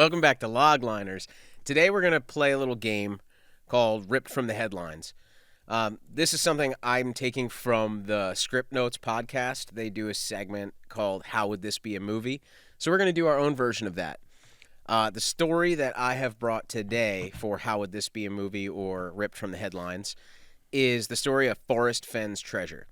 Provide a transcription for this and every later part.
Welcome back to Logliners. Today we're going to play a little game called Ripped from the Headlines. This is something I'm taking from the Script Notes podcast. They do a segment called How Would This Be a Movie? So we're going to do our own version of that. The story that I have brought today for How Would This Be a Movie or Ripped from the Headlines is the story of Forrest Fenn's Treasure.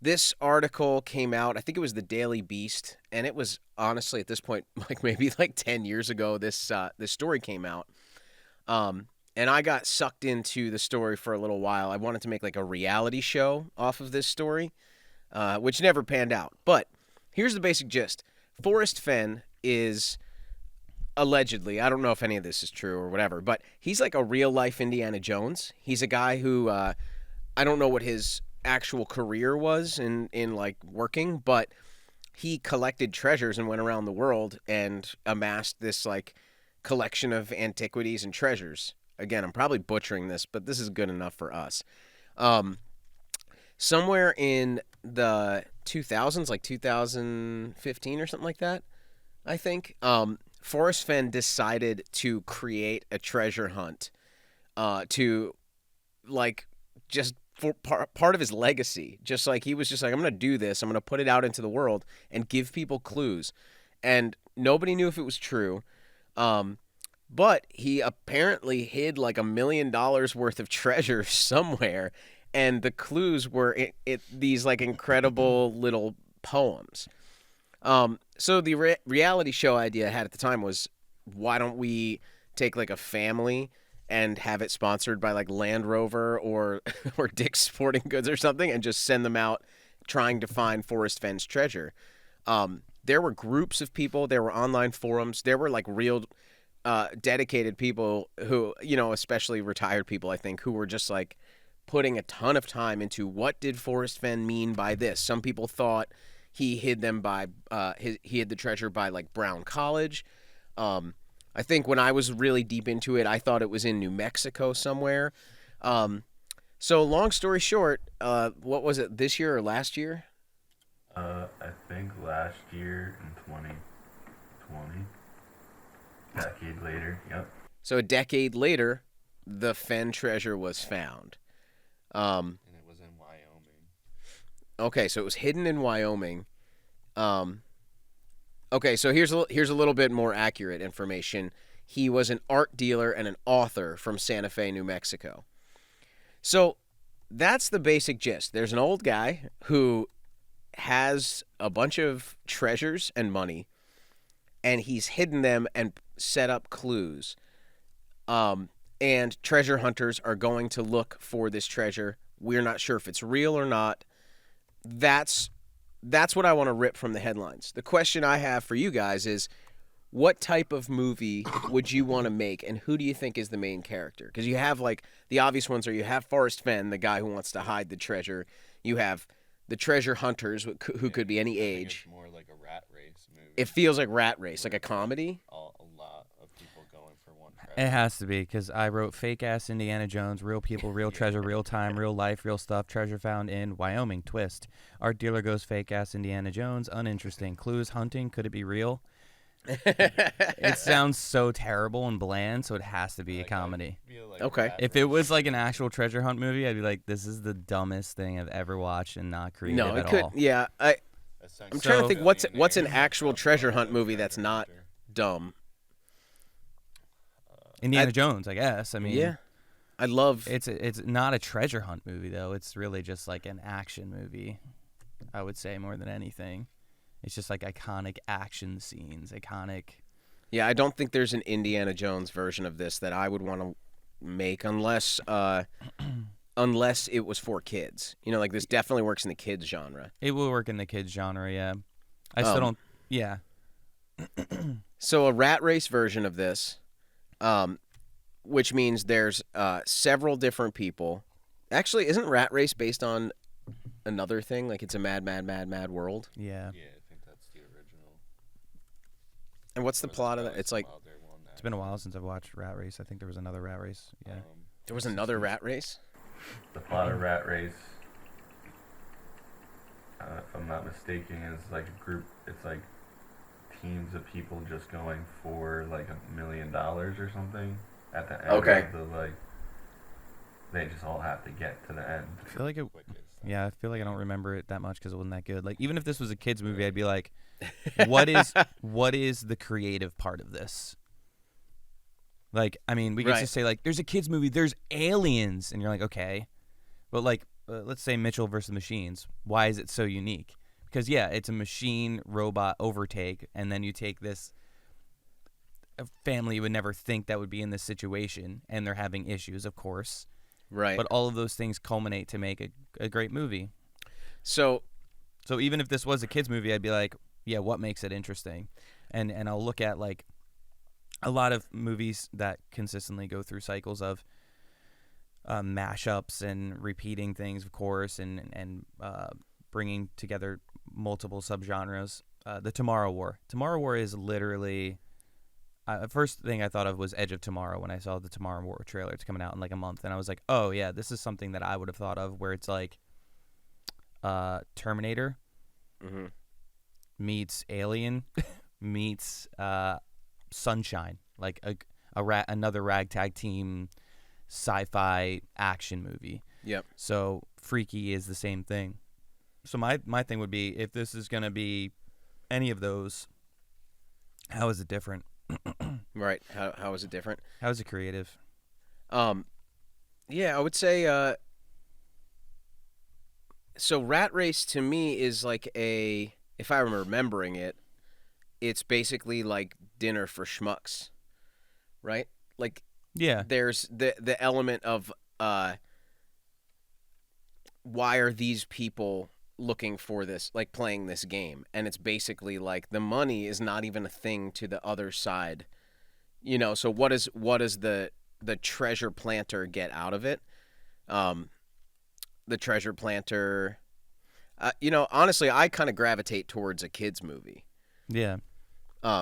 This article came out, I think it was the Daily Beast, and it was honestly at this point maybe 10 years ago this story came out. And I got sucked into the story for a little while. I wanted to make a reality show off of this story, which never panned out. But here's the basic gist. Forrest Fenn is allegedly, I don't know if any of this is true or whatever, but he's like a real-life Indiana Jones. He's a guy who, I don't know what his actual career was in working, but he collected treasures and went around the world and amassed this collection of antiquities and treasures. Again, I'm probably butchering this, but this is good enough for us. Somewhere in the 2000s, 2015 or something like that, I think, Forrest Fenn decided to create a treasure hunt to just for part of his legacy. Just he was just I'm going to do this. I'm going to put it out into the world and give people clues. And nobody knew if it was true. But he apparently hid $1 million worth of treasure somewhere. And the clues were these incredible little poems. So the reality show idea I had at the time was, why don't we take a family and have it sponsored by Land Rover or Dick's Sporting Goods or something, and just send them out trying to find Forrest Fenn's treasure. There were groups of people, there were online forums, there were real dedicated people who, especially retired people, I think, who were just putting a ton of time into what did Forrest Fenn mean by this. Some people thought he hid them by he hid the treasure by Brown College. I think when I was really deep into it, I thought it was in New Mexico somewhere. So long story short, what was it, this year or last year? I think last year in 2020. Decade later, yep. So a decade later, the Fenn treasure was found. And it was in Wyoming. Okay, so it was hidden in Wyoming. Okay, so here's a little bit more accurate information. He was an art dealer and an author from Santa Fe, New Mexico. So that's the basic gist. There's an old guy who has a bunch of treasures and money, and he's hidden them and set up clues. And treasure hunters are going to look for this treasure. We're not sure if it's real or not. That's what I want to rip from the headlines. The question I have for you guys is, what type of movie would you want to make, and who do you think is the main character? Because you have the obvious ones are, you have Forrest Fenn, the guy who wants to hide the treasure. You have the treasure hunters who could be any age. It's more like a rat race movie. It feels like Rat Race, like a comedy. A lot of people going for one treasure. It has to be, because I wrote fake-ass Indiana Jones, real people, real treasure, real time, real life, real stuff, treasure found in Wyoming, twist. Art dealer goes fake-ass Indiana Jones, uninteresting. Clues, hunting, could it be real? It sounds so terrible and bland, so it has to be a comedy. Okay. If it was an actual treasure hunt movie, I'd be like, this is the dumbest thing I've ever watched and not creative No, it at could. all. Yeah, I'm trying to think what's an actual From treasure the hunt movie that's treasure not hunter. dumb. Indiana Jones, I guess. I mean, Yeah, I love. It's not a treasure hunt movie, though. It's really just an action movie, I would say, more than anything. It's just iconic action scenes, iconic. Yeah, I don't think there's an Indiana Jones version of this that I would want to make unless it was for kids. This definitely works in the kids genre. It will work in the kids genre, yeah. I still don't. Yeah. So a Rat Race version of this, which means there's several different people. Actually, isn't Rat Race based on another thing? It's a mad, mad, mad, mad world? Yeah. Yeah, I think that's the original. And what's the plot of that? It's It's been a while since I've watched Rat Race. I think there was another Rat Race. Yeah. there was another Rat Race? The plot of Rat Race, if I'm not mistaken, is a group. It's teams of people just going for like $1 million or something at the end Okay. of the like. They just all have to get to the end. I feel like it. Quickest. Yeah, I feel like I don't remember it that much because it wasn't that good. Like even if this was a kids movie, I'd be like, what is the creative part of this? Like, I mean, we could Right. just say like, there's a kids movie, there's aliens, and you're like, okay, but like, let's say Mitchell versus Machines. Why is it so unique? Because yeah, it's a machine robot overtake, and then you take this a family you would never think that would be in this situation, and they're having issues, of course. Right. But all of those things culminate to make a great movie. So So even if this was a kids movie, I'd be like, yeah, what makes it interesting? And I'll look at like a lot of movies that consistently go through cycles of mashups and repeating things, of course, and bringing together multiple subgenres. The Tomorrow War. Tomorrow War is literally. First thing I thought of was Edge of Tomorrow when I saw the Tomorrow War trailer. It's coming out in like a month, and I was like, oh yeah, this is something that I would have thought of, where it's like Terminator mhm. meets Alien meets Sunshine, like another ragtag team sci-fi action movie. Yep. So Freaky is the same thing. So my thing would be, if this is gonna be any of those, how is it different? Right. How is it different? How is it creative? Yeah, I would say so Rat Race to me is like if I'm remembering it, it's basically like dinner for schmucks. Right? Like Yeah. there's the element of why are these people looking for this, like playing this game? And it's basically like the money is not even a thing to the other side. You know, so what is the treasure planter get out of it? The treasure planter, honestly, I kind of gravitate towards a kids movie Yeah.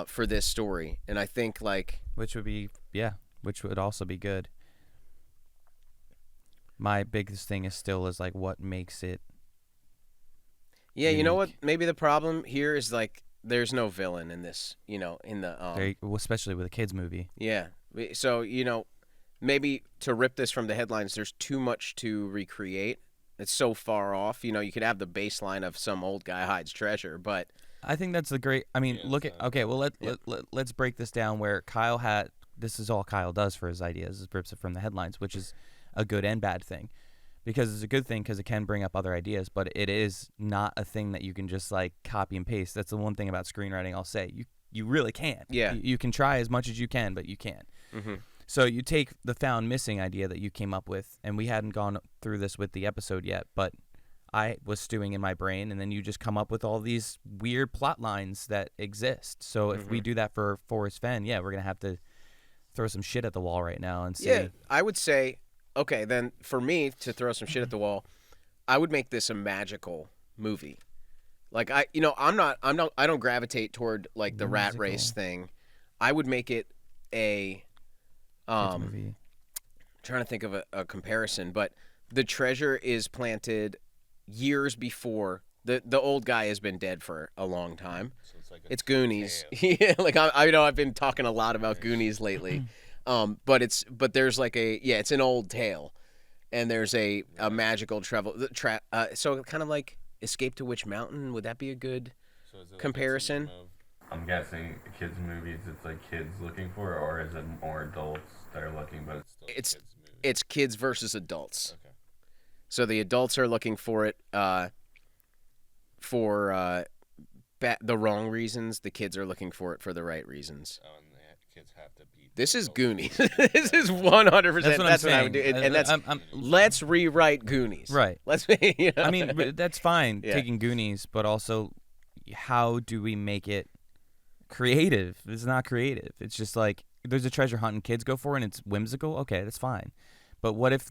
for this story, and I think like Which would also be good. My biggest thing is like what makes it. yeah, you know what? Unique. Maybe the problem here is like there's no villain in this. In the Especially with a kids movie. yeah. So maybe to rip this from the headlines, there's too much to recreate. It's so far off. You could have the baseline of some old guy hides treasure, but I think that's the great. I mean, Yeah, look at. Okay, well let's break this down. Where Kyle had. This is all Kyle does for his ideas, is rips it from the headlines, which is a good and bad thing. Because it's a good thing because it can bring up other ideas, but it is not a thing that you can just like copy and paste. That's the one thing about screenwriting I'll say. You really can't. Yeah. You can try as much as you can, but you can't. mm-hmm. So you take the found missing idea that you came up with, and we hadn't gone through this with the episode yet, but I was stewing in my brain, and then you just come up with all these weird plot lines that exist. So if we do that for Forrest Fenn, yeah, we're going to have to throw some shit at the wall right now and see. Yeah, I would say, okay, then for me to throw some shit at the wall, I would make this a magical movie. Like I don't gravitate toward like the rat Musical. race thing. I would make it a Kids movie. trying to think of a comparison, but the treasure is planted years before the old guy has been dead for a long time. So it's like It's Goonies. tale. Yeah, like I know I've been talking a lot about Goonies lately. But there's like it's an old tale, and there's a magical so kind of like Escape to Witch Mountain. Would that be a good So is it like a comparison? team of- I'm guessing kids movies. It's like kids looking for, it, or is it more adults that are looking? But Still a It's- kids movie. It's kids versus adults. Okay. So the adults are looking for it for the wrong reasons. The kids are looking for it for the right reasons. Oh, and the kids have to beat. This is adults. Goonies. This is 100%. That's what I'm saying. I would do. And that's I'm- let's rewrite Goonies. Right. Let's. I mean, but that's fine Yeah. taking Goonies, but also, how do we make it creative? It's not creative. It's just like there's a treasure hunt and kids go for it and it's whimsical. Okay, that's fine. But what if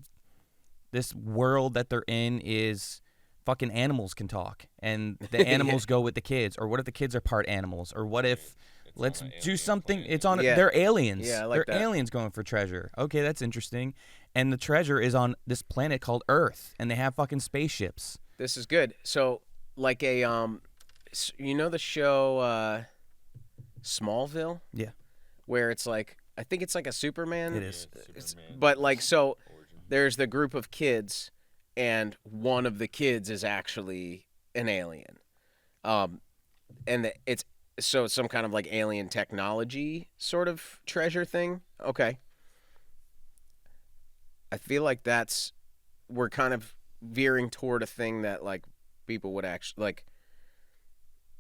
this world that they're in is fucking animals can talk and the animals go with the kids? Or what if the kids are part animals? Or what if It's let's on an do alien something? planet. It's on. Yeah. They're aliens. Yeah, I like they're that. aliens going for treasure. Okay, that's interesting. And the treasure is on this planet called Earth, and they have fucking spaceships. This is good. So like the show Smallville, Yeah, where it's like I think it's like a Superman. it is. But like so, Origin. there's the group of kids, and one of the kids is actually an alien, and it's so it's some kind of like alien technology sort of treasure thing. Okay, I feel like we're kind of veering toward a thing that like people would actually like.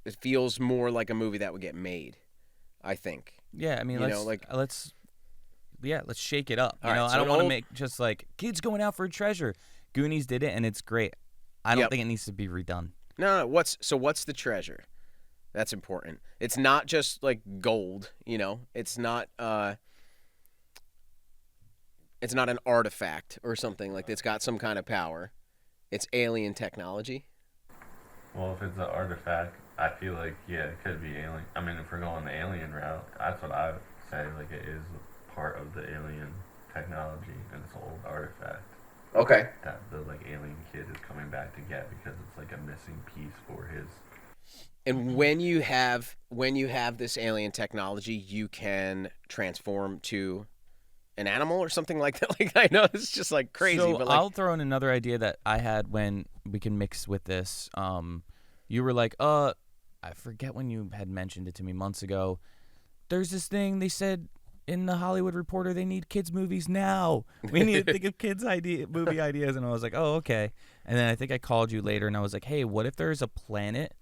It feels more like a movie that would get made. I think. Yeah, I mean, You know, let's shake it up. You All know, right, I so don't an want to old- make just like kids going out for a treasure. Goonies did it, and it's great. I don't Yep. think it needs to be redone. No, what's the treasure? That's important. It's not just like gold, you know. It's not an artifact or something like it's got some kind of power. It's alien technology. Well, if it's an artifact, I feel like, yeah, it could be alien. I mean, if we're going the alien route, that's what I would say. Like, it is part of the alien technology, and it's an old artifact Okay. that the, like, alien kid is coming back to get because it's, like, a missing piece for his... And when you have this alien technology, you can transform to an animal or something like that. Like I know it's just like crazy, So but like I'll throw in another idea that I had when we can mix with this. You were like, I forget when you had mentioned it to me months ago. There's this thing they said in the Hollywood Reporter they need kids movies now. We need to think of movie ideas, and I was like, oh okay. And then I think I called you later, and I was like, hey, what if there's a planet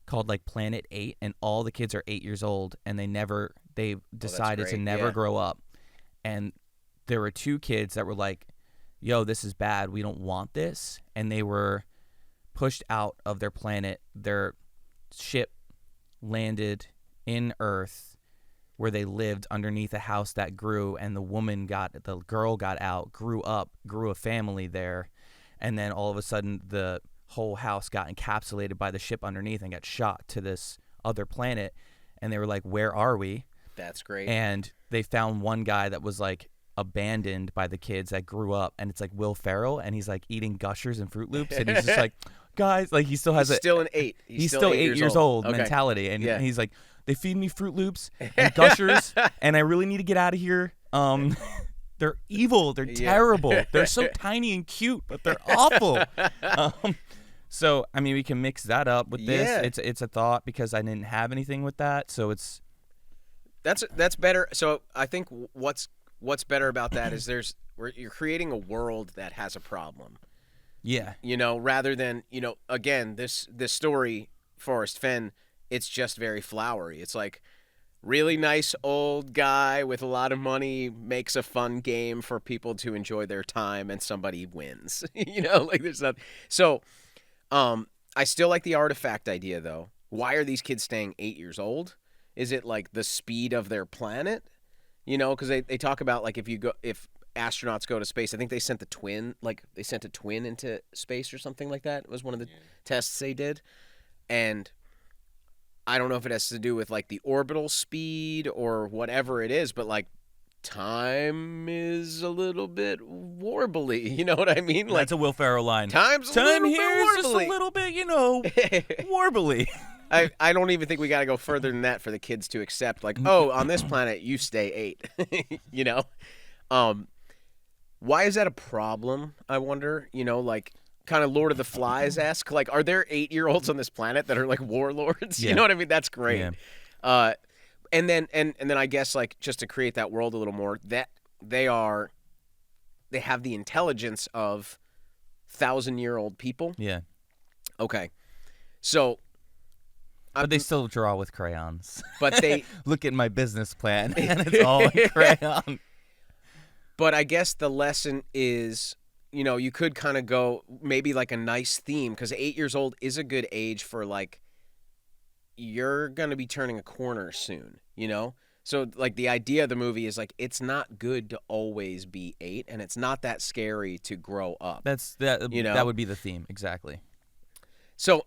called like Planet 8, and all the kids are 8 years old, and they decided to great, never yeah. grow up. And there were two kids that were like, yo, this is bad. We don't want this. And they were pushed out of their planet. Their ship landed in Earth where they lived underneath a house that grew. And the girl got out, grew up, grew a family there. And then all of a sudden the whole house got encapsulated by the ship underneath and got shot to this other planet. And they were like, where are we? that's great. And they found one guy that was like abandoned by the kids that grew up, and it's like Will Ferrell, and he's like eating Gushers and Fruit Loops, and he's just like, guys, like he still has He's still an 8. he's still 8 years old Okay. mentality, and Yeah. he's like, they feed me Fruit Loops and Gushers, and I really need to get out of here. They're evil, they're Yeah. terrible, they're so tiny and cute, but they're awful. So I mean, we can mix that up with this. Yeah. It's a thought because I didn't have anything with that, so it's. That's better. So I think what's better about that is you're creating a world that has a problem. Yeah. You know, rather than, you know, again, this story, Forrest Fenn, it's just very flowery. It's like really nice old guy with a lot of money makes a fun game for people to enjoy their time and somebody wins. You know, like there's not. So, I still like the artifact idea though. Why are these kids staying 8 years old? Is it like the speed of their planet? You know, because they talk about like if astronauts go to space, I think they sent a twin into space or something like that. It was one of the tests they did. And I don't know if it has to do with like the orbital speed or whatever it is, but like time is a little bit warbly. You know what I mean? Like That's a Will Ferrell line. time's a Time little here is bit just warbly. a little bit, warbly. I don't even think we got to go further than that for the kids to accept. Like, oh, on this planet you stay 8. You know, why is that a problem? I wonder. You know, like kind of Lord of the Flies esque. Like, are there 8-year-olds on this planet that are like warlords? Yeah. You know what I mean? That's great. Yeah. And then I guess like just to create that world a little more, that they have the intelligence of 1,000-year-old people. Yeah. Okay, so. But they still draw with crayons. But they Look at my business plan, and it's all in crayon. But I guess the lesson is, you know, you could kind of go maybe like a nice theme because 8 years old is a good age for like, you're going to be turning a corner soon, you know? So like the idea of the movie is like, it's not good to always be 8 and it's not that scary to grow up. That know? would be the theme, exactly. So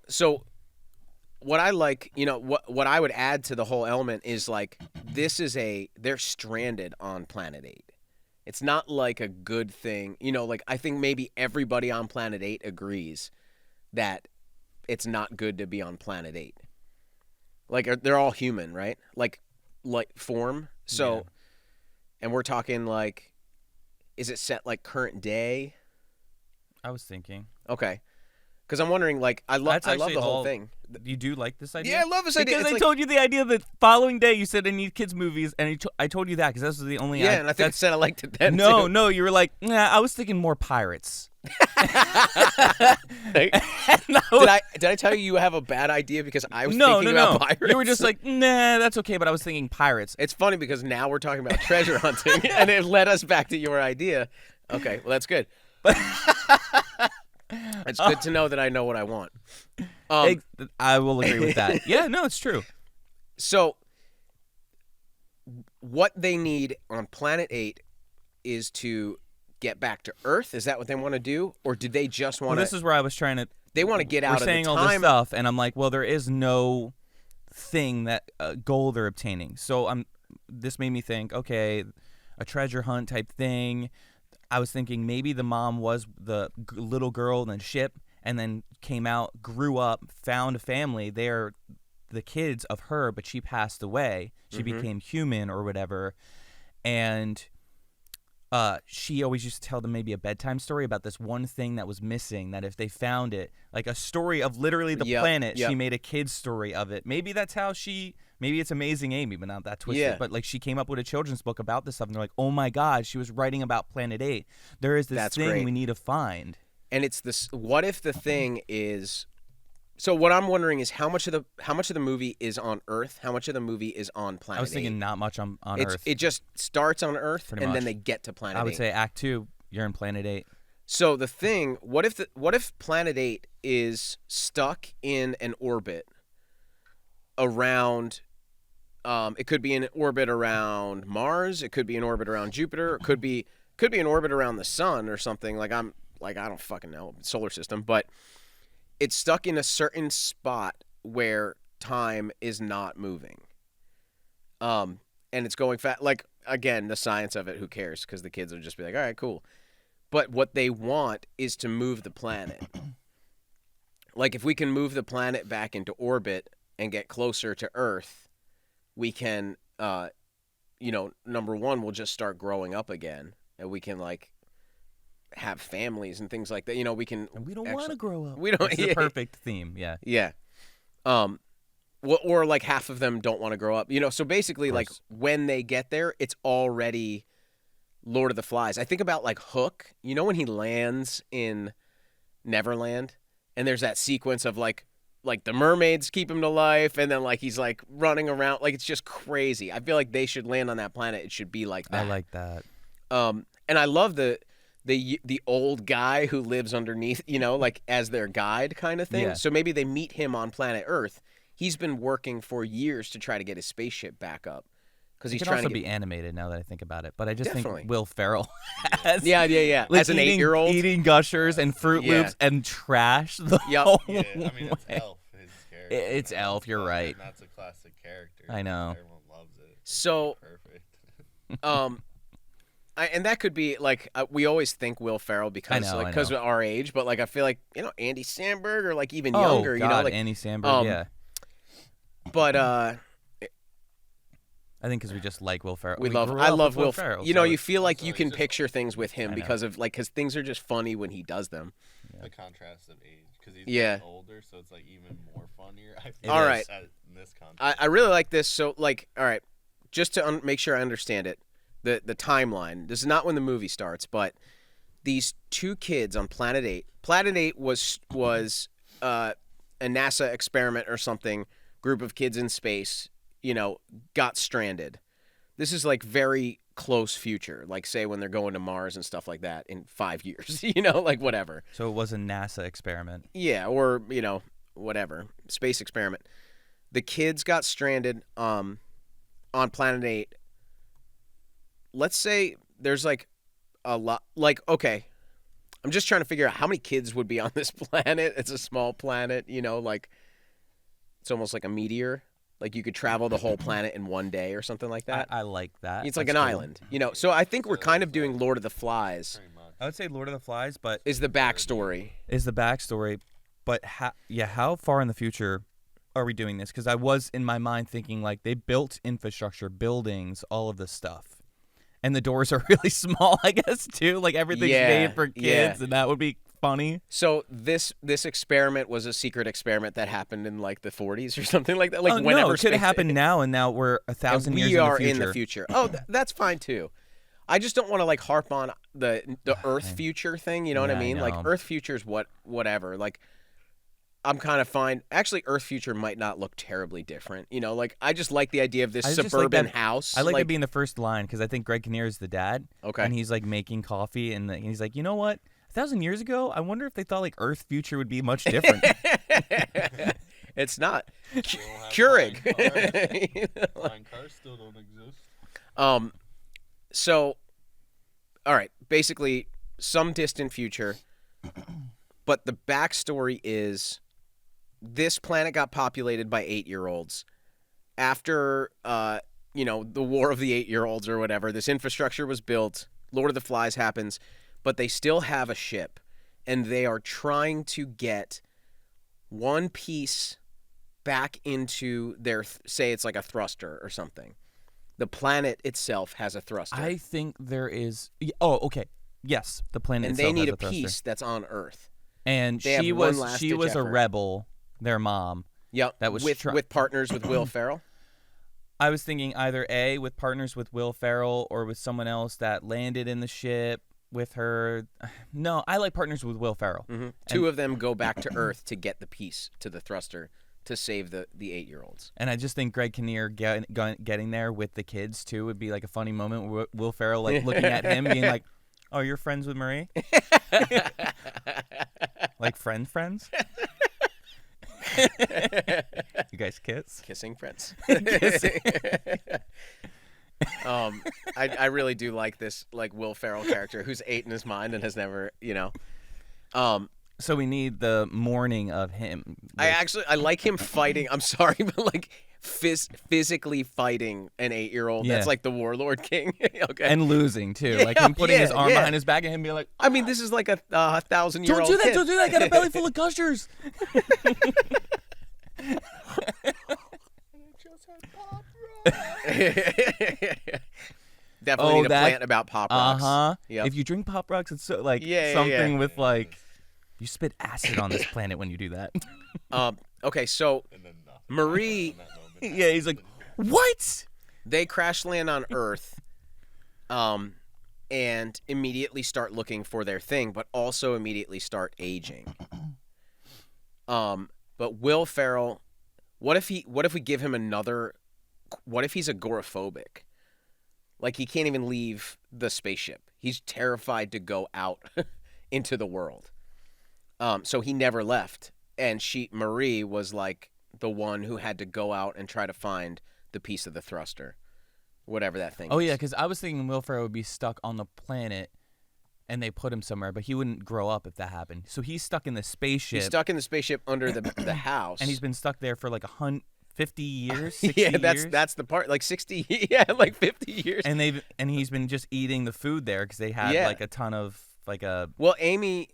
what I like, you know, what I would add to the whole element is like, they're stranded on Planet 8. It's not like a good thing. You know, like I think maybe everybody on Planet 8 agrees that it's not good to be on Planet 8. Like they're all human, right? Like form. So, Yeah. and we're talking like, is it set like current day? I was thinking. Okay, because I'm wondering like I love That's I love actually the whole all- thing. You do like this idea? Yeah, I love this idea. Because It's I like- told you the idea the following day you said I need kids movies, and I told you that because this was the only. Yeah, and I think I said I liked it then. No, too. no, you were like, nah, I was thinking more pirates. Right? And I was- Did I tell you have a bad idea because I was no, thinking no, about no. pirates? You were just like, nah, that's okay, but I was thinking pirates. It's funny because now we're talking about treasure hunting, and it led us back to your idea. Okay, well that's good. It's good to know that I know what I want. I will agree with that. Yeah, no, it's true. So, what they need on Planet 8 is to get back to Earth. Is that what they want to do, or do they just Well, want this to? is where I was trying to. They want to get out We're of saying the all this time. stuff, and I'm like, well, there is no thing that goal they're obtaining. So this made me think, okay, a treasure hunt type thing. I was thinking maybe the mom was the little girl in the ship, and then came out, grew up, found a family. They're the kids of her, but she passed away. She became human or whatever, and she always used to tell them maybe a bedtime story about this one thing that was missing, that if they found it, like a story of literally the planet, she made a kid's story of it. Maybe that's how maybe it's Amazing Amy, but not that twisted. Yeah. But like she came up with a children's book about this stuff, and they're like, oh my God, she was writing about Planet 8. There is this That's thing great. we need to find. And it's this. What if the thing is? So what I'm wondering is how much of the movie is on Earth? How much of the movie is on Planet 8? I was thinking not much on Earth. It just starts on Earth Pretty and then much. they get to Planet 8. I would say Act 2, you're in Planet 8. So the thing, what if Planet 8 is stuck in an orbit around it could be an orbit around Mars, it could be an orbit around Jupiter, it could be an orbit around the sun or something. I don't fucking know, solar system, but it's stuck in a certain spot where time is not moving. And it's going fast. Like, again, the science of it, who cares? Because the kids will just be like, all right, cool. But what they want is to move the planet. Like, if we can move the planet back into orbit and get closer to Earth, we can, number one, we'll just start growing up again. And we can, like, have families and things like that. We can. And we don't want to grow up. We don't. It's the perfect theme, yeah. Yeah. Or like half of them don't want to grow up. So basically, like when they get there, it's already Lord of the Flies. I think about like Hook. When he lands in Neverland, and there's that sequence of like the mermaids keep him to life, and then like he's like running around, like it's just crazy. I feel like they should land on that planet. It should be like that. I like that. And I love the old guy who lives underneath, like as their guide kind of thing. Yeah. So maybe they meet him on planet Earth. He's been working for years to try to get his spaceship back up because he's It could trying also to get. be animated now that I think about it, but I just Definitely. think Will Ferrell as, Yeah. like, As an eating- 8-year-old. eating Gushers and Fruit Yeah. Loops and trash the Yep. whole Yeah, I mean, it's way. Elf, his character. It's Elf, you're right. And that's a classic character. I know. Everyone loves it. So, Perfect. and that could be like we always think Will Ferrell because I know. of our age, but like I feel like Andy Samberg or like even Oh, younger, God, like Andy Samberg, yeah. But I think because we just like Will Ferrell. I grew up love with Will Ferrell. You so you feel like so you he's can just- picture things with him I know. because things are just funny when he does them. The contrast of age, because he's Yeah. getting older, so it's like even more funnier. I It feel All like, right. in this contrast. I really like this. So like, all right, just to make sure I understand it, the timeline. This is not when the movie starts, but these two kids on Planet 8. Planet 8 was a NASA experiment or something. Group of kids in space, got stranded. This is like very close future, like say when they're going to Mars and stuff like that in 5 years, like whatever. So it was a NASA experiment. Yeah, or whatever, space experiment. The kids got stranded on Planet 8. Let's say there's like a lot, like, okay, I'm just trying to figure out how many kids would be on this planet. It's a small planet, like it's almost like a meteor. Like you could travel the whole planet in one day or something like that. I like that. It's like an That's cool. island, So I think we're kind of doing Lord of the Flies Pretty much. I would say Lord of the Flies, but is the backstory. is the backstory. But how far in the future are we doing this? Because I was in my mind thinking like they built infrastructure, buildings, all of this stuff, and the doors are really small. I guess too. Like everything's made for kids, and that would be funny. So this experiment was a secret experiment that happened in like the 40s or something like that. Like Oh, whenever no, it could have happened now, and now we're 1,000 years we are in in the future. Oh, that's fine too. I just don't want to like harp on the Earth future thing. You know what I Yeah, I mean? Like know. Earth future is whatever. Like I'm kind of fine. Actually, Earth future might not look terribly different. You know, like I just like the idea of this I just like suburban that- house. I like that being the first line because I think Greg Kinnear is the dad. Okay. And he's like making coffee, and he's like, you know what? 1,000 years ago, I wonder if they thought like Earth future would be much different. It's not. They don't have Keurig. flying cars. Flying cars still don't exist. So, all right, basically some distant future, but the backstory is this planet got populated by 8-year-olds. After, the War of the 8-year-olds or whatever, this infrastructure was built, Lord of the Flies happens, but they still have a ship, and they are trying to get one piece back into their, say it's like a thruster or something. The planet itself has a thruster. I think there is. Oh, okay. Yes, the planet and itself they need has a thruster. piece that's on Earth. And They have she one was last-ditch a effort. rebel. Their mom. Yep. That was with partners with Will Ferrell. I was thinking either A, with partners with Will Ferrell, or with someone else that landed in the ship with her. No, I like partners with Will Ferrell. Mm-hmm. Two of them go back to Earth to get the piece to the thruster to save the 8-year-olds. And I just think Greg Kinnear getting there with the kids too would be like a funny moment. Where Will Ferrell like looking at him, being like, "Oh, you're friends with Marie?" Like friends. You guys kiss? Kissing friends. I really do like this like Will Ferrell character who's 8 in his mind and has never, So we need the morning of him. I like him fighting. I'm sorry, but like physically fighting an 8-year-old. Yeah. That's like the warlord king. Okay. And losing too, Yeah, like him putting his arm yeah. behind his back and him being like, I mean, this is like a 1,000-year-old. "Don't do that! kid. Don't do that! I got a belly full of gushers." Definitely need a that- plant about Pop Rocks. Yep. If you drink Pop Rocks, it's so, like Yeah, something yeah. with like you spit acid on this planet when you do that. Okay, so And then nothing. Marie, In that moment. Yeah, he's like, "What?" they crash land on Earth, and immediately start looking for their thing, but also immediately start aging. But Will Ferrell, what if we give him another? What if he's agoraphobic? Like he can't even leave the spaceship. He's terrified to go out into the world. So he never left, and Marie was like the one who had to go out and try to find the piece of the thruster, whatever that thing. Oh is. yeah, because I was thinking Will Ferrell would be stuck on the planet, and they put him somewhere, but he wouldn't grow up if that happened. So he's stuck in the spaceship, He's stuck in the spaceship under the house, and he's been stuck there for like 50 years, 60 yeah, years. that's the part. Like 60, yeah, like 50 years. And he's been just eating the food there because they had Yeah. like a ton of like a Well, Amy,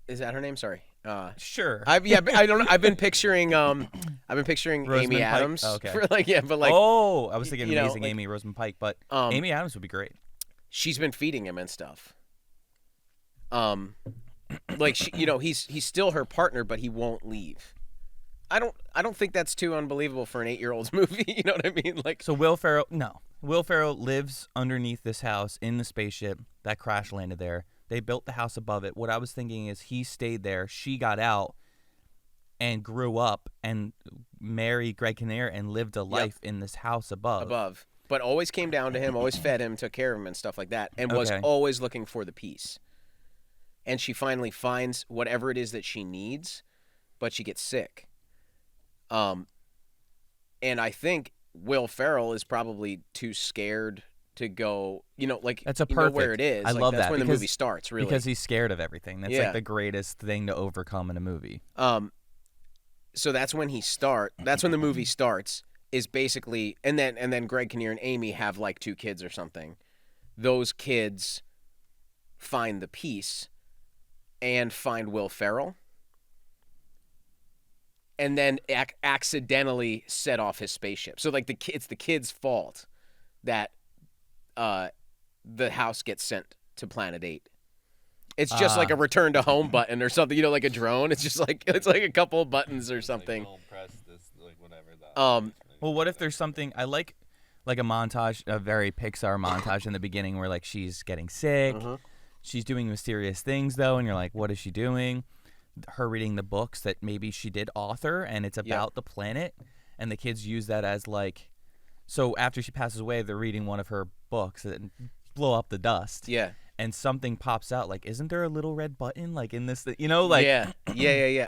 is that her name? Sorry. sure. I don't know. I've been picturing Amy Rosamund Pike? Adams. Oh, okay. For like, yeah, but like oh, I was thinking you know, Amazing like, Amy Rosamund Pike, but Um, Amy Adams would be great. she's been feeding him and stuff. Like he's still her partner, but he won't leave. I don't think that's too unbelievable for an 8-year-old's movie. You know what I mean? Like, So Will Ferrell lives underneath this house in the spaceship that crash landed there. They built the house above it. What I was thinking is he stayed there, she got out, and grew up and married Greg Kinnear and lived a life in this house above. but always came down to him, always fed him, took care of him and stuff like that, and was Okay. always looking for the piece. And she finally finds whatever it is that she needs, but she gets sick. And I think Will Ferrell is probably too scared to go, like That's a you know where perfect. it is. I Like, love that's that when the because- movie starts, really. Because he's scared of everything. That's Yeah. like the greatest thing to overcome in a movie. So that's when that's when the movie starts, is basically, and then Greg Kinnear and Amy have like 2 kids or something. Those kids find the piece and find Will Ferrell. and then accidentally set off his spaceship. So like it's the kid's fault that the house gets sent to Planet 8. It's just like a return to home button or something, like a drone. It's just like it's like a couple of buttons or something. Like, don't press this, like whatever that. Well, what if there's something I like a montage, a very Pixar montage in the beginning where like she's getting sick, she's doing mysterious things though, and you're like, what is she doing? Her reading the books that maybe she did author, and it's about the planet, and the kids use that as like, so after she passes away, they're reading one of her books and blow up the dust. Yeah. And something pops out like, isn't there a little red button like in this? Like yeah.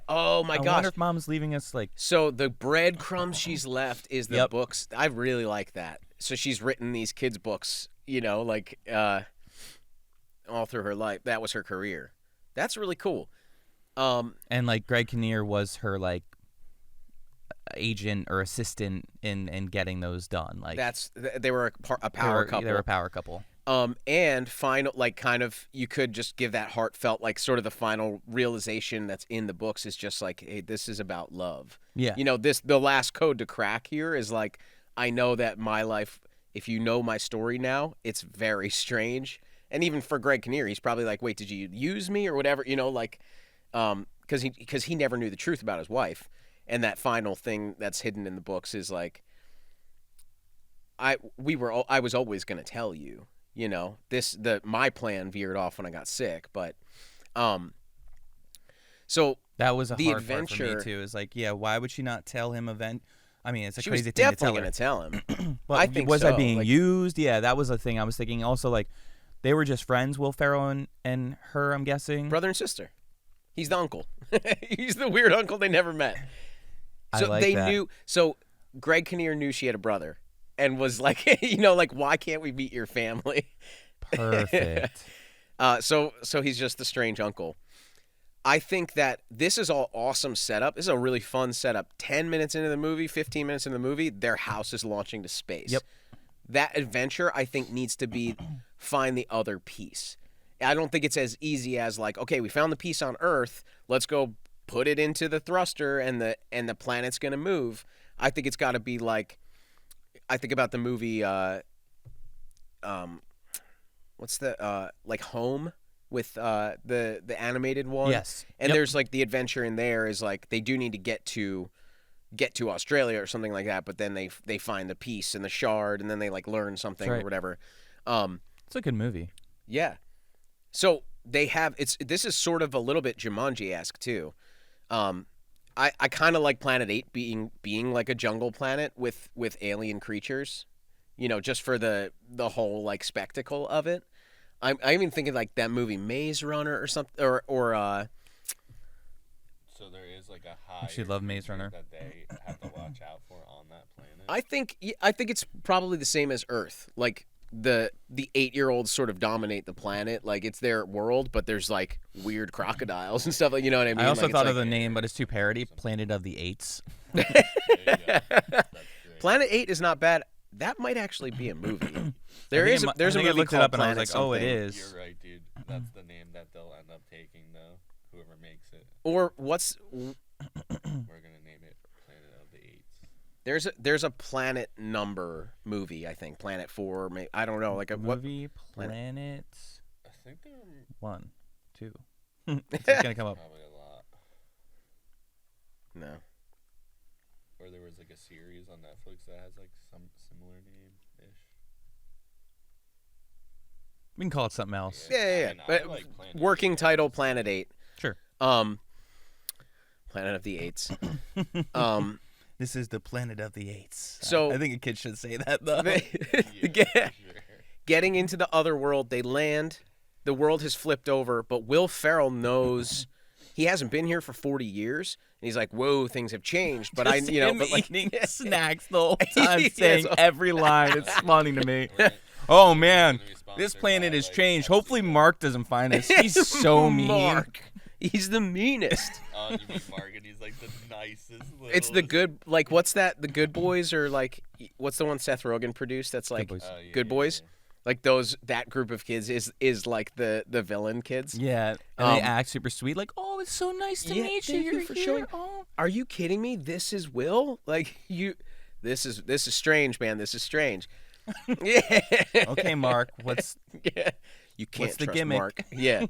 Oh my gosh. I wonder if mom's leaving us like. So the breadcrumbs she's left is the books. I really like that. So she's written these kids' books, like all through her life. That was her career. That's really cool. And like Greg Kinnear was her like agent or assistant in getting those done. Like they were a power couple. They were a power couple. And final, like, kind of, you could just give that heartfelt, like, sort of the final realization that's in the books is just like, hey, this is about love. Yeah. The last code to crack here is like, I know that my life, if you know my story now, it's very strange. And even for Greg Kinnear, he's probably like, wait, did you use me or whatever? Because he never knew the truth about his wife. And that final thing that's hidden in the books is like, I was always going to tell you. My plan veered off when I got sick, but so that was a the hard adventure part for me too. Is like, yeah, why would she not tell him I mean, it's a she crazy was thing definitely to tell going to tell him. But I think was so. I being like, used? Yeah, that was the thing I was thinking. Also, like, they were just friends, Will Ferrell and her, I'm guessing. Brother and sister. He's the uncle. He's the weird uncle they never met. So I like they that. knew. So Greg Kinnear knew she had a brother, and was like, like, why can't we meet your family? Perfect. So he's just the strange uncle. I think that this is all awesome setup. This is a really fun setup. 10 minutes into the movie, 15 minutes into the movie, their house is launching to space. Yep. That adventure, I think, needs to be find the other piece. I don't think it's as easy as like, okay, we found the piece on Earth. Let's go put it into the thruster, and the planet's gonna move. I think it's got to be like, I think about the movie. What's the like Home with the animated one? Yes. And there's like the adventure in there is like they do need to get to Australia or something like that, but then they find the piece and the shard, and then they like learn something or whatever. It's a good movie. Yeah. So they have this is sort of a little bit Jumanji-esque too. I kind of like Planet 8 being like a jungle planet with alien creatures. Just for the whole like spectacle of it. I'm even thinking like that movie Maze Runner or something, or So there is like a high. She loved Maze Runner. That they have to watch out for on that planet. I think it's probably the same as Earth. Like the 8-year-olds sort of dominate the planet, like it's their world, but there's like weird crocodiles and stuff. Like, you know what I mean? I also like, thought it's of the name, but it's too parody. Planet of the Apes. There you go. That's great. Planet 8 is not bad. That might actually be a movie. There's a I think I movie looked it called up and I was Planet like, oh, it something. is. You're right, dude. That's the name that they'll end up taking, though. Whoever makes it, Or what's we're gonna name it Planet of the Apes. there's a planet number movie, I think Planet 4, maybe, I don't know, like a what Movie Planet I think they're 1, 2. It's gonna come up. probably a lot. no. Or there was like a series on Netflix that has like some similar name-ish. We can call it something else. Yeah. I But like Planet working 8. title Planet 8. Sure. Planet of the Eights. This is the Planet of the Apes. So- I think a kid should say that though. Yeah, for sure. Getting into the other world, they land. The world has flipped over, but Will Ferrell knows he hasn't been here for 40 years, and he's like, "Whoa, things have changed." But Just him but like, eating snacks the whole time, Yeah, saying so- every line. It's funny to me. We're Oh man, gonna be this sponsored planet by, has like, changed. Pepsi. Hopefully, Mark doesn't find us. He's so mean. Mark, he's the meanest. You mean Mark, and he's like the nicest. It's the littlest- good, like, what's that? The Good Boys, or like, what's the one Seth Rogen produced? That's like Boys. Oh, yeah, Good yeah, Boys. yeah. Like that group of kids is like the villain kids. Yeah, and they Um, act super sweet, like, "Oh, it's so nice to yeah, meet you. thank you You're for here." showing- Oh. Are you kidding me? This is Will? Like this is strange, man. This is strange. Yeah. Okay, Mark, what's Yeah. You can't What's the trust gimmick? Mark. Yeah.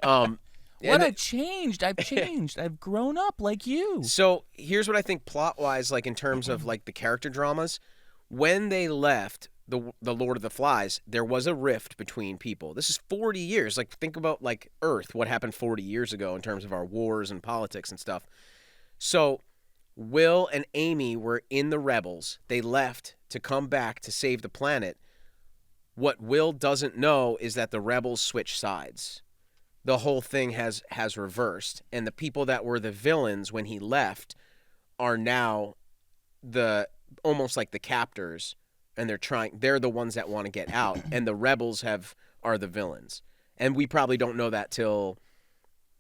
Um what? and I've changed. I've changed. I've grown up like you. So here's what I think plot wise, like in terms of like the character dramas, when they left the Lord of the Flies, there was a rift between people. This is 40 years. Like think about like Earth, what happened 40 years ago in terms of our wars and politics and stuff. So Will and Amy were in the rebels. They left to come back to save the planet. What Will doesn't know is that the rebels switch sides. The whole thing has reversed, and the people that were the villains when he left are now the almost like the captors, and they're the ones that want to get out, and the rebels are the villains. And we probably don't know that till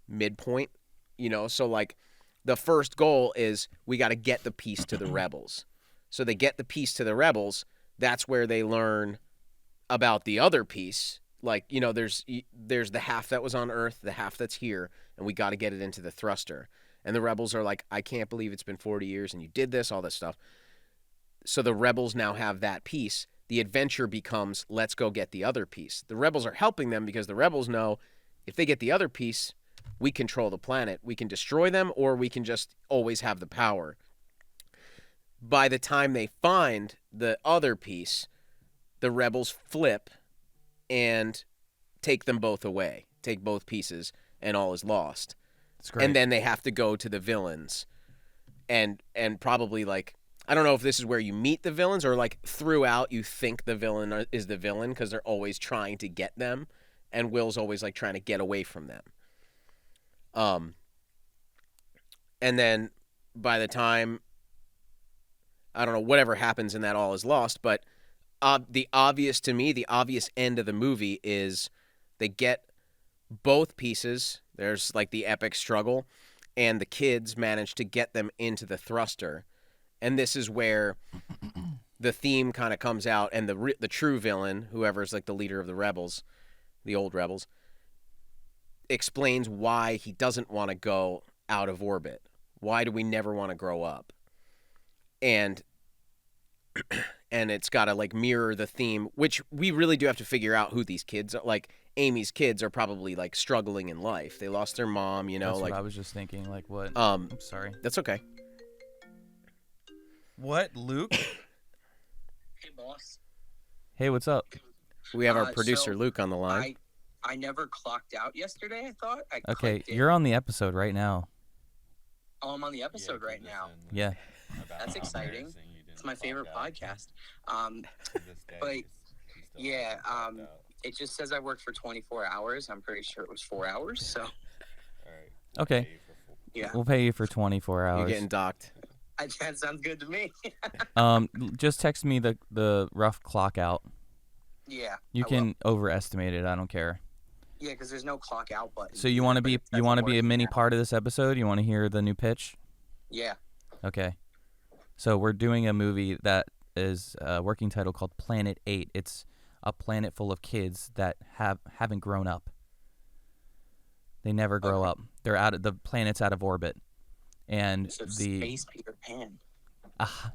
midpoint, so like the first goal is we got to get the piece to the rebels. So they get the piece to the rebels, that's where they learn about the other piece. Like, there's the half that was on Earth, the half that's here, and we got to get it into the thruster. And the rebels are like, I can't believe it's been 40 years and you did this, all this stuff. So the rebels now have that piece. The adventure becomes, let's go get the other piece. The rebels are helping them because the rebels know if they get the other piece, we control the planet. We can destroy them, or we can just always have the power. By the time they find the other piece, the rebels flip and take them both away, take both pieces, and all is lost. It's great. And then they have to go to the villains, and probably like, I don't know if this is where you meet the villains or like throughout you think the villain is the villain because they're always trying to get them, and Will's always like trying to get away from them. And then by the time, I don't know, whatever happens in that all is lost, but the obvious end of the movie is they get both pieces. There's like the epic struggle, and the kids manage to get them into the thruster. And this is where the theme kind of comes out, and the true villain, whoever's like the leader of the rebels, the old rebels, explains why he doesn't want to go out of orbit. Why do we never want to grow up? And it's got to like mirror the theme, which we really do have to figure out who these kids are. Like Amy's kids are probably like struggling in life. They lost their mom, That's like what I was just thinking. Like what? I'm sorry. That's okay. What, Luke? Hey, boss. Hey, what's up? We have our So producer Luke on the line. I never clocked out yesterday, I thought. I Okay, clicked in. you're on the episode right now. Oh, I'm on the episode right now. Yeah. That's exciting. It's my favorite podcast. But yeah, it just says I worked for 24 hours. I'm pretty sure it was 4 hours. So Okay. yeah, We'll pay you for 24 You're hours. getting docked. that sounds good to me. Just text me the rough clock out. Yeah, You I can overestimate it. I don't care. will. Yeah, because there's no clock out button. So you want to But be it doesn't a work mini now. part of this episode? You want to hear the new pitch? Yeah. Okay. So we're doing a movie that is a working title called Planet 8. It's a planet full of kids that haven't grown up. They never grow Okay. up. The planet's out of orbit. And So the Space Peter Pan.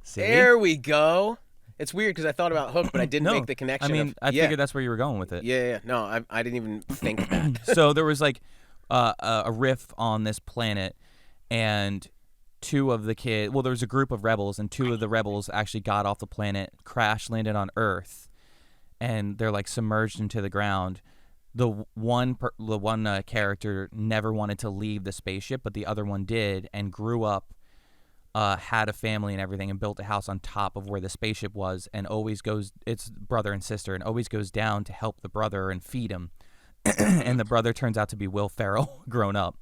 see? There we go. It's weird because I thought about Hook, but I didn't No, make the connection. I mean, I yeah. figured that's where you were going with it. Yeah. No, I didn't even think that. So there was like a riff on this planet, and two of the kids. Well, there was a group of rebels, and two of the rebels actually got off the planet, crash landed on Earth, and they're like submerged into the ground. The one character never wanted to leave the spaceship, but the other one did, and grew up, had a family and everything, and built a house on top of where the spaceship was, and always goes. It's brother and sister, and always goes down to help the brother and feed him. And the brother turns out to be Will Ferrell, grown up.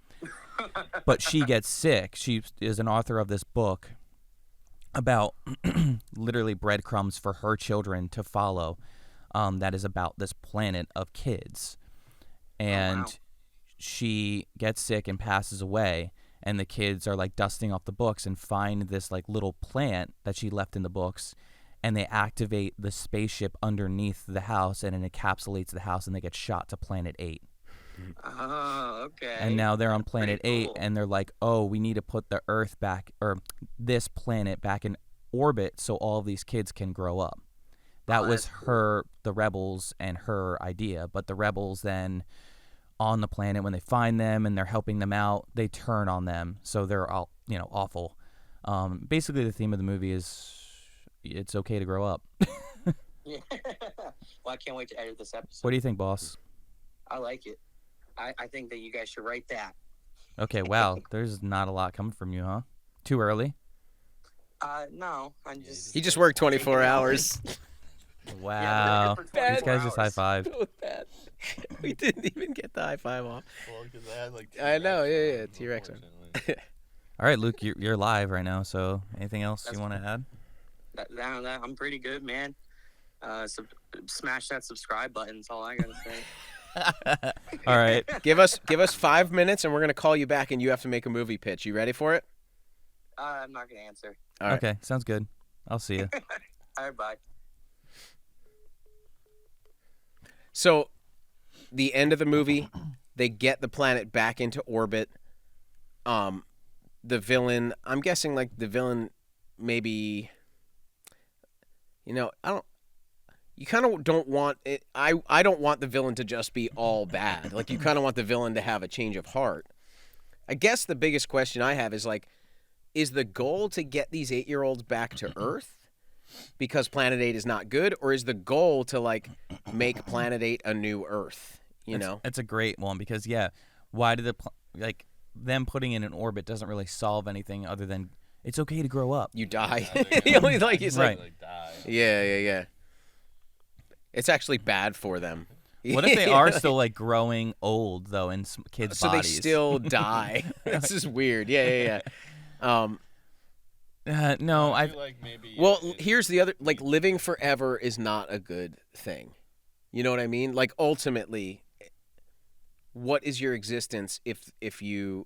But she gets sick. She is an author of this book about literally breadcrumbs for her children to follow. That is about this planet of kids. And wow. she gets sick and passes away. And the kids are like dusting off the books and find this like little plant that she left in the books. and they activate the spaceship underneath the house, and it encapsulates the house, and they get shot to Planet 8. Oh, okay. And now they're on That's Planet pretty 8, cool. and they're like, oh, we need to put the Earth back, or this planet back in orbit so all of these kids can grow up. That was that's cool. her, the rebels, and her idea. But the rebels then on the planet, when they find them and they're helping them out, they turn on them. So they're all, awful. Basically, the theme of the movie is it's okay to grow up. Yeah. Well, I can't wait to edit this episode. What do you think, boss? I like it. I think that you guys should write that. Okay, wow. There's not a lot coming from you, huh? Too early? No, I'm just. He just worked 24 hours. Wow. Yeah, These guys just high five. So bad. We didn't even get the high five off. Well, because I had like I know, T-Rex yeah, arms, T-Rex arms. unfortunately. All right, Luke, you're live right now, so anything else you want to add? I'm pretty good, man. Smash that subscribe button. That's all I gotta say. All right. Give us 5 minutes, and we're gonna call you back, and you have to make a movie pitch. You ready for it? I'm not gonna answer. All right. Okay, sounds good. I'll see you. All right, bye. So, the end of the movie, they get the planet back into orbit. The villain, I'm guessing, like, the villain maybe, you kind of don't want it. I don't want the villain to just be all bad. Like, you kind of want the villain to have a change of heart. I guess the biggest question I have is, like, is the goal to get these 8-year-olds back to Earth because Planet 8 is not good, or is the goal to, like, make Planet 8 a new Earth, It's a great one because, why did them putting it in orbit doesn't really solve anything other than it's okay to grow up. You die. Yeah, they're The gonna- only, like, it's Right. Like die. Yeah. It's actually bad for them. What if they are still like growing old though in kids' so bodies? they still die? This is weird. Yeah. No, I I. feel like maybe. Well, it- here's the other. Like, living forever is not a good thing. You know what I mean? Like, ultimately, what is your existence if you?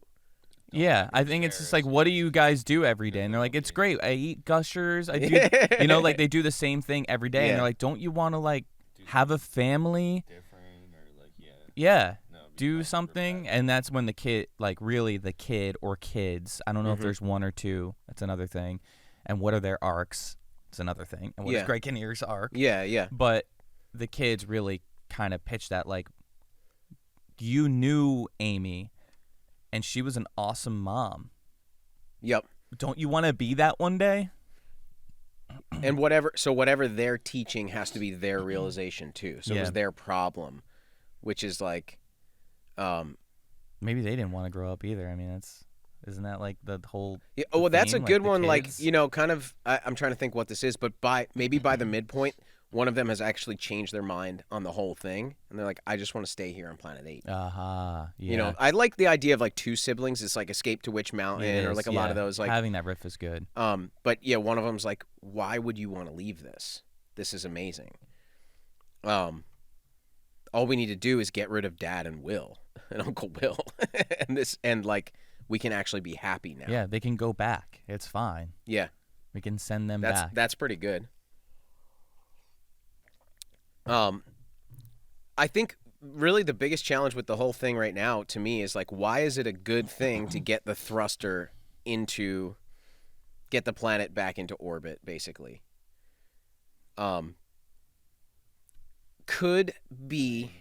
Yeah, I think it's just like, what do you guys do every day? And they're like, it's great. I eat gushers. I do, like they do the same thing every day. And Yeah. they're like, don't you want to like have a family? different or like Yeah, no, be do nicer something. back. And that's when the kid, like really the kid or kids, I don't know if Mhm. there's one or two. That's another thing. And what are their arcs? It's another thing. And what is Yeah. Greg Kinnear's arc? Yeah. But the kids really kind of pitch that like, you knew Amy, and she was an awesome mom. Yep. Don't you want to be that one day? And whatever they're teaching has to be their realization too. So it Yeah. was their problem, which is like, Maybe they didn't want to grow up either. I mean, isn't that like the whole? yeah, oh, well, that's a theme, like good the one. Like, kids? kind of. I'm trying to think what this is, but maybe by the midpoint, one of them has actually changed their mind on the whole thing, and they're like, I just want to stay here on Planet 8. Aha, yeah. I like the idea of like two siblings. It's like Escape to Witch Mountain, It or is, like a lot of yeah. those. Like, Having that riff is good. but yeah, one of them's like, why would you want to leave this? This is amazing. All we need to do is get rid of Dad and Will and Uncle Will, and like we can actually be happy now. Yeah, they can go back. It's fine. Yeah, We can send them back. that's pretty good. I think really the biggest challenge with the whole thing right now to me is like, why is it a good thing to get the thruster get the planet back into orbit, basically? Could be.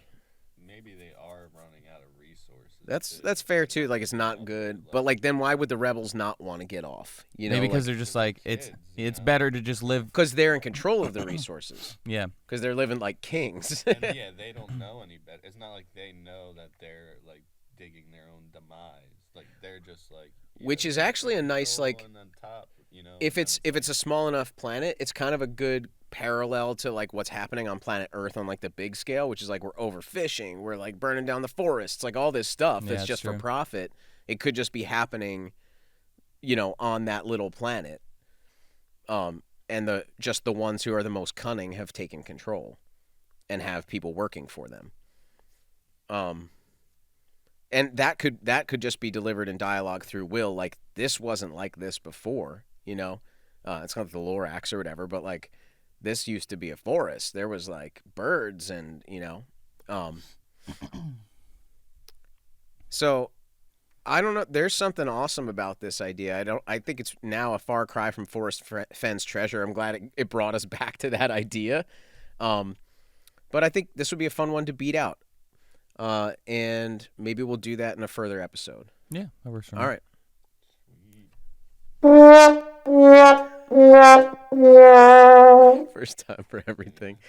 Maybe they are running out of resources. That's fair too. Like, it's not good, but like, then why would the rebels not want to get off? Maybe because like, they're just like kids, it's you know? better to just live. because they're in control of the resources. Yeah, Because they're living like kings. And yeah, they don't know any better. It's not like they know that they're like digging their own demise. Like they're just like. yeah, Which is they're actually a nice, control like, and on top, if and it's then a small enough planet, it's kind of a good parallel to like what's happening on planet Earth on like the big scale, which is like we're overfishing, we're like burning down the forests, like all this stuff Yeah, that's it's just for true. profit. It could just be happening, on that little planet. And the ones who are the most cunning have taken control and have people working for them. And that could just be delivered in dialogue through Will. Like, this wasn't like this before, It's not the Lorax or whatever, but like, this used to be a forest. There was like birds and, so I don't know. There's something awesome about this idea. I think it's now a far cry from Forest Fen's treasure. I'm glad it brought us back to that idea. But I think this would be a fun one to beat out. And maybe we'll do that in a further episode. Yeah, that works for me. All right. First time for everything.